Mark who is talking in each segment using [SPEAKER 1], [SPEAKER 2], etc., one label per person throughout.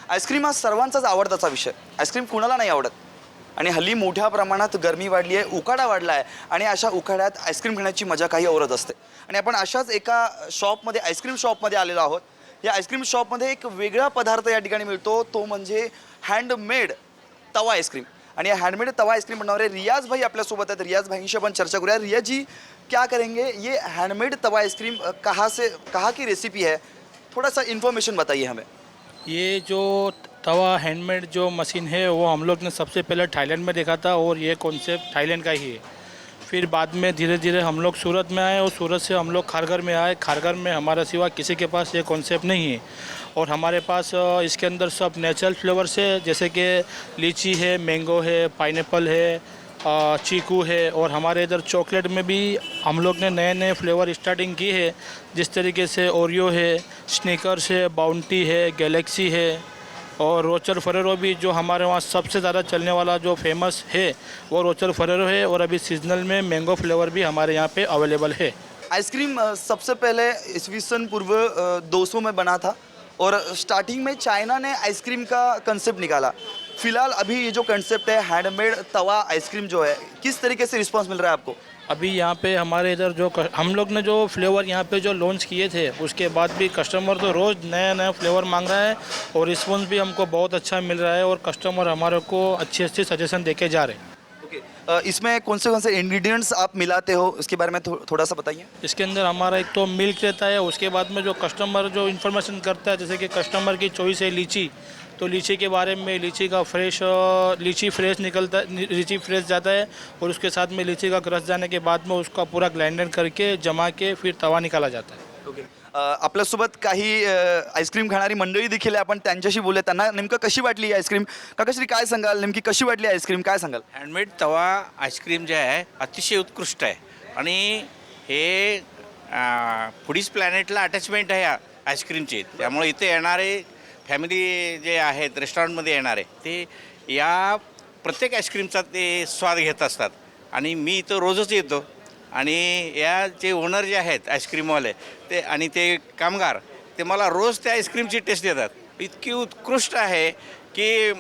[SPEAKER 1] Ice cream हा सर्वांचाच आवडताचा विषय. Ice cream कुणाला नाही आवडत. आणि हल्ली मोठ्या प्रमाणात गरमी वाढली आहे, उकाडा वाढला आहे आणि अशा उकाड्यात आईस्क्रीम घेण्याची मजा काही औरच असते. आणि आपण अशाच एका शॉपमध्ये, आईस्क्रीम शॉपमध्ये आलेलो आहोत. या आईस्क्रीम शॉपमध्ये एक वेगळा पदार्थ या ठिकाणी मिळतो, तो म्हणजे हँडमेड तवा आईस्क्रीम. आणि या हँडमेड तवा आइसक्रीम बनवणारे रियाज भाई आपल्यासोबत आहेत. रियाज भाईंशी आपण चर्चा करूया. रियाज जी, क्या करेंगे, ये हैंडमेड तवा आइसक्रीम कहाँ की रेसिपी है, थोड़ा सा इन्फॉर्मेशन बताइए हमें.
[SPEAKER 2] ये जो तवा हैंडमेड जो मशीन है वो हम लोग ने सबसे पहले थाईलैंड में देखा था और ये कॉन्सेप्ट थाईलैंड का ही है. फिर बाद में धीरे धीरे हम लोग सूरत में आए और सूरत से हम लोग खारघर में आए. खारघर में हमारा सिवा किसी के पास ये कॉन्सेप्ट नहीं है और हमारे पास इसके अंदर सब नेचुरल फ्लेवर्स है, जैसे कि लीची है, मैंगो है, पाइनएप्पल है, चीकू है. और हमारे इधर चॉकलेट में भी हम लोग ने नए नए फ्लेवर स्टार्टिंग की है, जिस तरीके से ओरियो है, स्निकर्स है, बाउंटी है, गैलेक्सी है और रोचर फरेरो भी, जो हमारे वहाँ सबसे ज़्यादा चलने वाला जो फेमस है वो रोचर फरेरो है. और अभी सीजनल में मैंगो फ्लेवर भी हमारे यहाँ पे अवेलेबल है.
[SPEAKER 1] आइसक्रीम सबसे पहले ईस्वीसन पूर्व 200 में बना था और स्टार्टिंग में चाइना ने आइसक्रीम का कंसेप्ट निकाला. फिलहाल अभी ये जो कंसेप्ट है हैंडमेड तवा आइसक्रीम जो है, किस तरीके से रिस्पांस मिल रहा है आपको?
[SPEAKER 2] अभी यहाँ पे हमारे इधर जो हम लोग ने जो फ्लेवर यहाँ पे जो लॉन्च किए थे, उसके बाद भी कस्टमर तो रोज़ नया नया फ्लेवर मांग रहा है और रिस्पॉन्स भी हमको बहुत अच्छा मिल रहा है और कस्टमर हमारे को अच्छे अच्छे सजेशन देके जा रहे हैं.
[SPEAKER 1] ओके, इसमें कौन से इंग्रेडिएंट्स आप मिलाते हो, इसके बारे में थोड़ा सा बताइए.
[SPEAKER 2] इसके अंदर हमारा एक तो मिल्क रहता है, उसके बाद में जो कस्टमर जो इन्फॉर्मेशन करता है, जैसे कि कस्टमर की चॉइस है लीची, तो लीची के बारे में लीची का लीची फ्रेश निकलता है, लीची फ्रेश जाता है और उसके साथ में लीची का क्रश जाने के बाद में उसका पूरा ग्राइंडर करके जमा के फिर तवा निकाला जाता है.
[SPEAKER 1] ओके, आपल्यासोबत काही आईस्क्रीम खाणारी मंडळी देखील आहे. आपण त्यांच्याशी बोलूया. त्यांना नेमकं कशी वाटली ही आईस्क्रीम. काकाश्री, काय सांगाल, नेमकी कशी वाटली आईस्क्रीम, काय सांगाल?
[SPEAKER 3] हँडमेड तवा आईस्क्रीम जे आहे अतिशय उत्कृष्ट आहे आणि हे फूडीज प्लॅनेटला अटॅचमेंट आहे आईस्क्रीमची. त्यामुळे इथे येणारे फॅमिली जे आहेत, रेस्टॉरंटमध्ये येणारे, ते या प्रत्येक आईस्क्रीमचा ते स्वाद घेत असतात. आणि मी इथं रोजच येतो आणि या जे ओनर जे आहेत आईस्क्रीमवाले ते आणि ते कामगार, ते मला रोज त्या आईस्क्रीमची टेस्ट देतात. इतकी उत्कृष्ट आहे की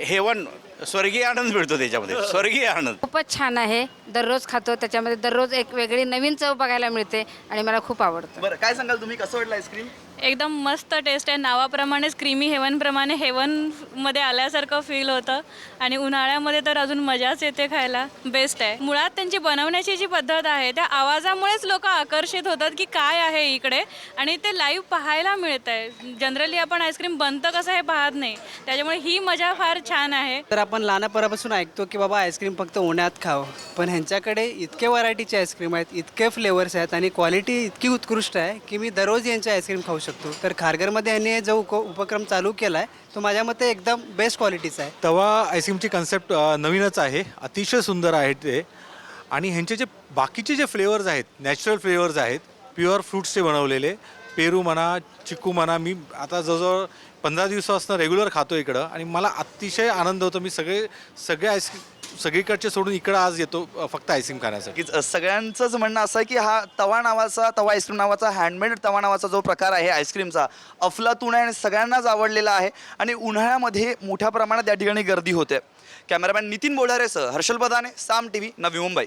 [SPEAKER 3] हेवन, स्वर्गीय आनंद मिळतो त्याच्यामध्ये, स्वर्गीय आनंद.
[SPEAKER 4] खूपच छान आहे. दररोज खातो, त्याच्यामध्ये दररोज एक वेगळी नवीन चव बघायला मिळते आणि मला खूप आवडतं.
[SPEAKER 1] बरं, काय सांगाल तुम्ही, कसं वाटलं आईस्क्रीम?
[SPEAKER 5] एकदम मस्त टेस्ट आहे. नावाप्रमाणेच क्रीमी हेवनप्रमाणे हेवनमध्ये आल्यासारखं फील होतं आणि उन्हाळ्यामध्ये तर अजून मजाच येते खायला. बेस्ट आहे. मुळात त्यांची बनवण्याची जी पद्धत आहे त्या आवाजामुळेच लोक आकर्षित होतात की काय आहे इकडे, आणि ते लाईव्ह पाहायला मिळत आहे. जनरली आपण आईस्क्रीम बनतं कसं हे पाहत नाही, त्याच्यामुळे ही मजा फार छान आहे.
[SPEAKER 6] तर आपण लहानपणापासून ऐकतो की बाबा आईस्क्रीम फक्त उन्हात खावं, पण ह्यांच्याकडे इतके व्हरायटीचे आईस्क्रीम आहेत, इतके फ्लेवर्स आहेत आणि क्वालिटी इतकी उत्कृष्ट आहे की मी दररोज यांचे आईस्क्रीम खाऊ शकतो. तर खारघरमध्ये यांनी जो उपक्रम चालू केला आहे तो माझ्या मते एकदम बेस्ट क्वालिटीचा आहे.
[SPEAKER 7] तवा आईस्क्रीमची कन्सेप्ट नवीनच आहे, अतिशय सुंदर आहे ते. आणि ह्यांचे जे बाकीचे जे फ्लेवर्स आहेत, नॅचरल फ्लेवर्स आहेत, प्युअर फ्रूट्सचे बनवलेले, पेरू म्हणा, चिकू म्हणा, मी आता जवळजवळ 15 दिवसापासून रेग्युलर खातो इकडं आणि मला अतिशय आनंद होतो. मी सगळे आईस्क्रीम सगळीकडचे सोडून इकडं आज येतो फक्त आईस्क्रीम खाण्यासाठी.
[SPEAKER 1] सगळ्यांचंच म्हणणं असं आहे की हा तवा आईस्क्रीम नावाचा हँडमेड तवा नावाचा जो प्रकार आहे आईस्क्रीमचा, अफलातून आहे आणि सगळ्यांनाच आवडलेला आहे. आणि उन्हाळ्यामध्ये मोठ्या प्रमाणात या ठिकाणी गर्दी होते. कॅमेरामॅन नितीन बोढारेसह हर्षल बदाने, साम TV, नवी मुंबई.